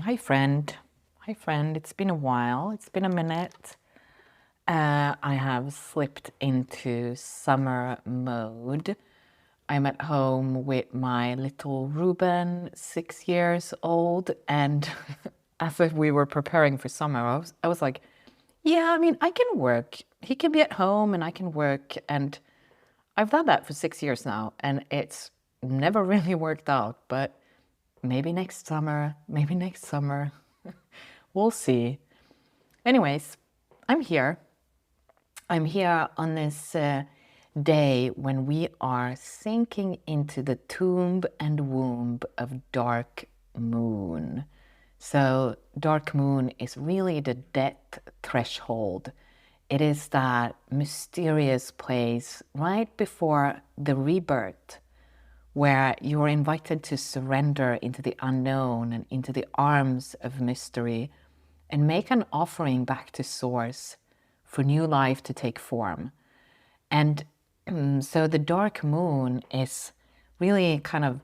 Hi, friend. Hi, friend. It's been a while. It's been a minute. I have slipped into summer mode. I'm at home with my little Ruben, 6 years old, and as if we were preparing for summer, I was like, yeah, I mean, I can work. He can be at home and I can work. And I've done that for 6 years now, and it's never really worked out, but maybe next summer, maybe next summer. We'll see. Anyways, I'm here. I'm here on this day when we are sinking into the tomb and womb of dark moon. So dark moon is really the death threshold. It is that mysterious place right before the rebirth, where you are invited to surrender into the unknown and into the arms of mystery and make an offering back to Source for new life to take form. And so the dark moon is really kind of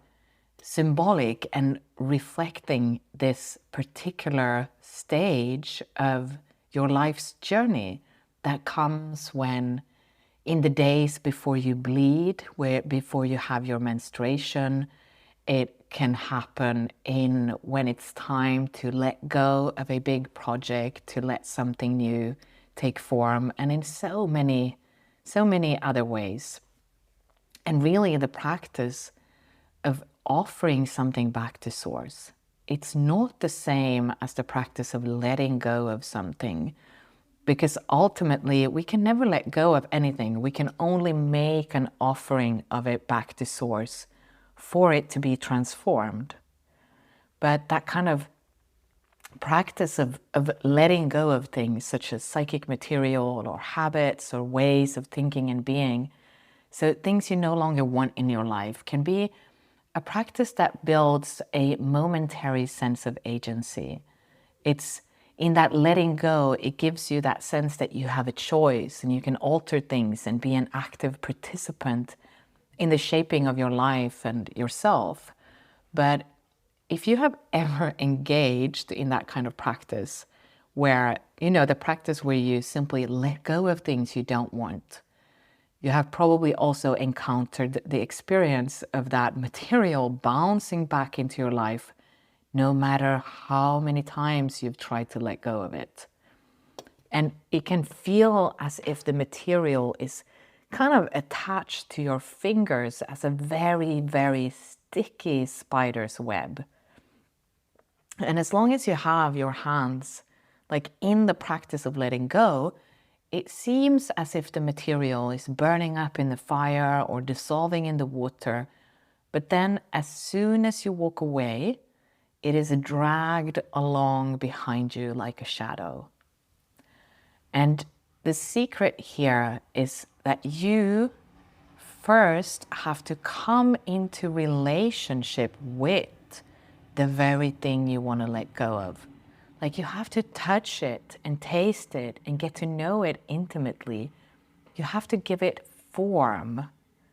symbolic and reflecting this particular stage of your life's journey that comes when, in the days before you bleed, before you have your menstruation, it can happen when it's time to let go of a big project, to let something new take form, and in so many other ways. And really the practice of offering something back to Source, it's not the same as the practice of letting go of something, because ultimately we can never let go of anything. We can only make an offering of it back to Source for it to be transformed. But that kind of practice of letting go of things such as psychic material or habits or ways of thinking and being, so things you no longer want in your life, can be a practice that builds a momentary sense of agency. It's in that letting go, it gives you that sense that you have a choice and you can alter things and be an active participant in the shaping of your life and yourself. But if you have ever engaged in that kind of practice, where, the practice where you simply let go of things you don't want, you have probably also encountered the experience of that material bouncing back into your life, no matter how many times you've tried to let go of it. And it can feel as if the material is kind of attached to your fingers as a very, very sticky spider's web. And as long as you have your hands like in the practice of letting go, it seems as if the material is burning up in the fire or dissolving in the water. But then as soon as you walk away, it is dragged along behind you like a shadow. And the secret here is that you first have to come into relationship with the very thing you want to let go of. Like, you have to touch it and taste it and get to know it intimately. You have to give it form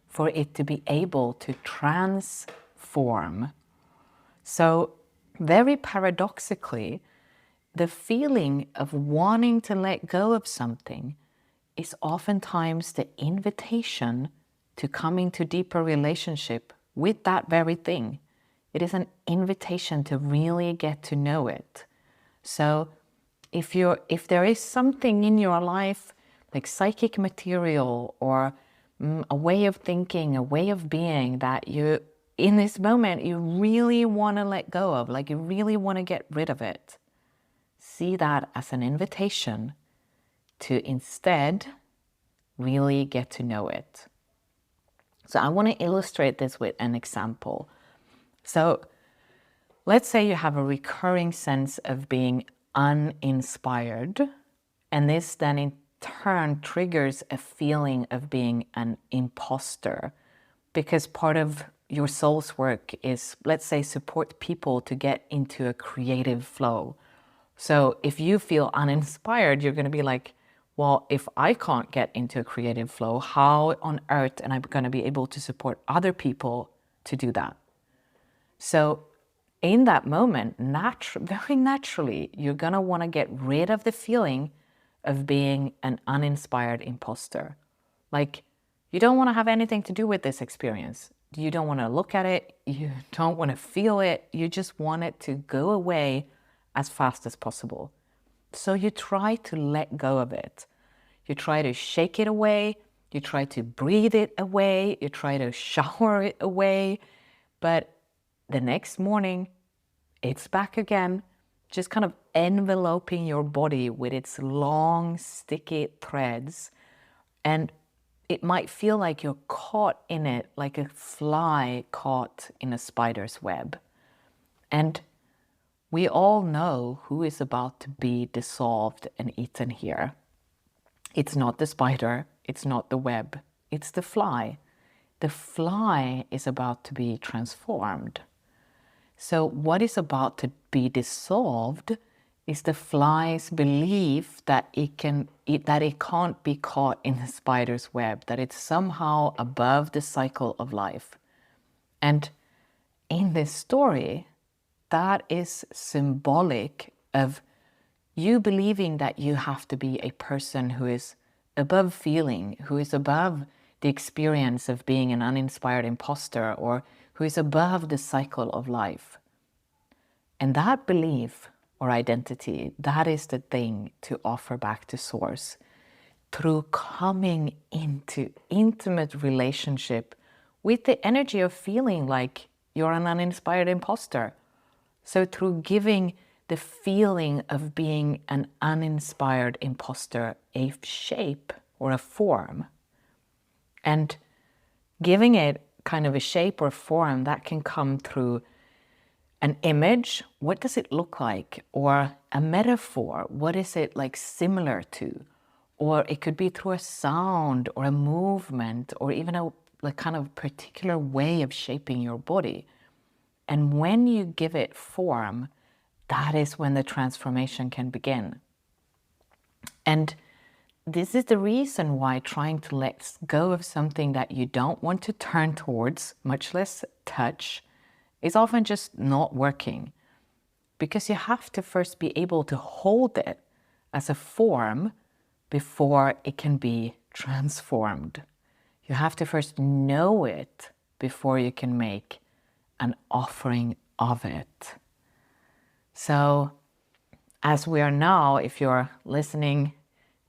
for it to be able to transform. So very paradoxically, the feeling of wanting to let go of something is oftentimes the invitation to come into deeper relationship with that very thing. It is an invitation to really get to know it. So if there is something in your life, like psychic material or a way of thinking, a way of being that you, in this moment, you really want to let go of, like you really want to get rid of it, see that as an invitation to instead really get to know it. So I want to illustrate this with an example. So let's say you have a recurring sense of being uninspired, and this then in turn triggers a feeling of being an imposter, because part of your soul's work is, let's say, support people to get into a creative flow. So if you feel uninspired, you're going to be like, well, if I can't get into a creative flow, how on earth am I going to be able to support other people to do that? So in that moment, very naturally, you're going to want to get rid of the feeling of being an uninspired imposter. Like, you don't want to have anything to do with this experience. You don't want to look at it. You don't want to feel it. You just want it to go away as fast as possible. So you try to let go of it. You try to shake it away. You try to breathe it away. You try to shower it away. But the next morning, it's back again, just kind of enveloping your body with its long, sticky threads. And it might feel like you're caught in it, like a fly caught in a spider's web. And we all know who is about to be dissolved and eaten here. It's not the spider, it's not the web, it's the fly. The fly is about to be transformed. So what is about to be dissolved is the fly's belief that it can't be caught in the spider's web, that it's somehow above the cycle of life. And in this story, that is symbolic of you believing that you have to be a person who is above feeling, who is above the experience of being an uninspired imposter, or who is above the cycle of life. And that belief or identity, that is the thing to offer back to Source through coming into intimate relationship with the energy of feeling like you're an uninspired imposter. So through giving the feeling of being an uninspired imposter a shape or a form, and giving it kind of a shape or form that can come through an image, what does it look like? Or a metaphor, what is it like similar to? Or it could be through a sound or a movement or even a like kind of particular way of shaping your body. And when you give it form, that is when the transformation can begin. And this is the reason why trying to let go of something that you don't want to turn towards, much less touch, is often just not working. Because you have to first be able to hold it as a form before it can be transformed. You have to first know it before you can make an offering of it. So as we are now, if you're listening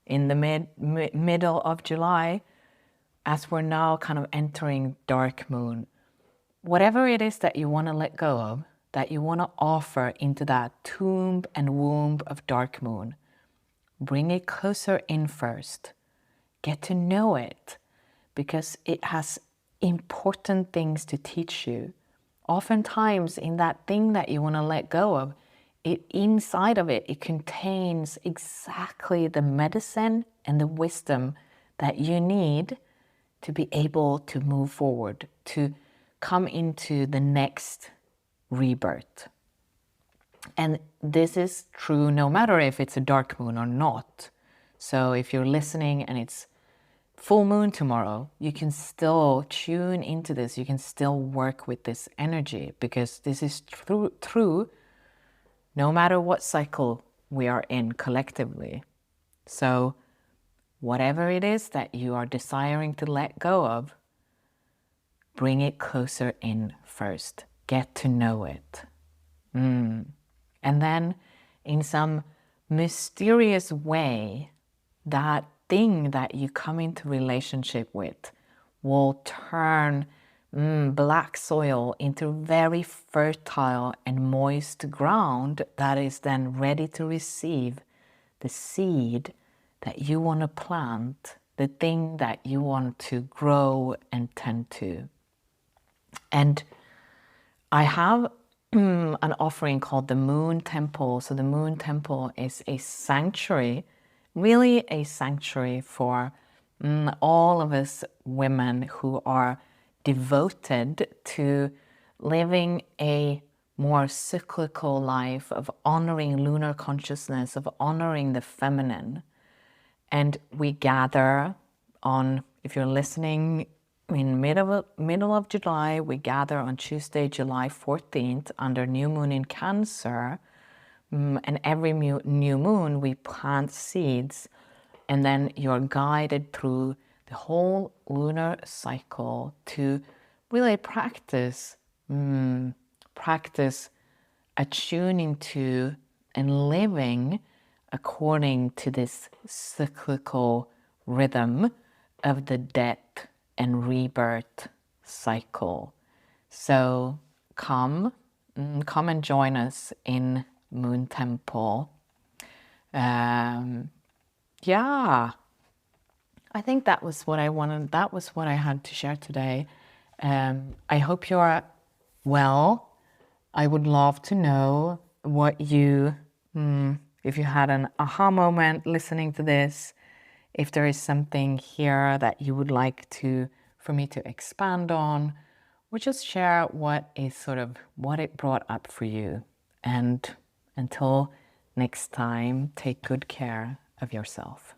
in the middle of July, as we're now kind of entering dark moon, whatever it is that you want to let go of, that you want to offer into that tomb and womb of dark moon, bring it closer in first. Get to know it, because it has important things to teach you. Oftentimes in that thing that you want to let go of, inside of it, it contains exactly the medicine and the wisdom that you need to be able to move forward, to come into the next rebirth. And this is true no matter if it's a dark moon or not. So if you're listening and it's full moon tomorrow, you can still tune into this. You can still work with this energy, because this is true no matter what cycle we are in collectively. So whatever it is that you are desiring to let go of, bring it closer in first. Get to know it. And then in some mysterious way, that thing that you come into relationship with will turn black soil into very fertile and moist ground that is then ready to receive the seed that you want to plant, the thing that you want to grow and tend to. And I have an offering called the Moon Temple. So the Moon Temple is a sanctuary, really a sanctuary for all of us women who are devoted to living a more cyclical life, of honoring lunar consciousness, of honoring the feminine. And we gather on, if you're listening In middle of July, we gather on Tuesday, July 14th, under new moon in Cancer. And every new moon, we plant seeds, and then you're guided through the whole lunar cycle to really practice attuning to and living according to this cyclical rhythm of the death and rebirth cycle. So come and join us in Moon Temple. Yeah, I think that was what I wanted. That was what I had to share today. I hope you're well. I would love to know what you, if you had an aha moment listening to this, if there is something here that you would like for me to expand on, or just share what it brought up for you. And until next time, take good care of yourself.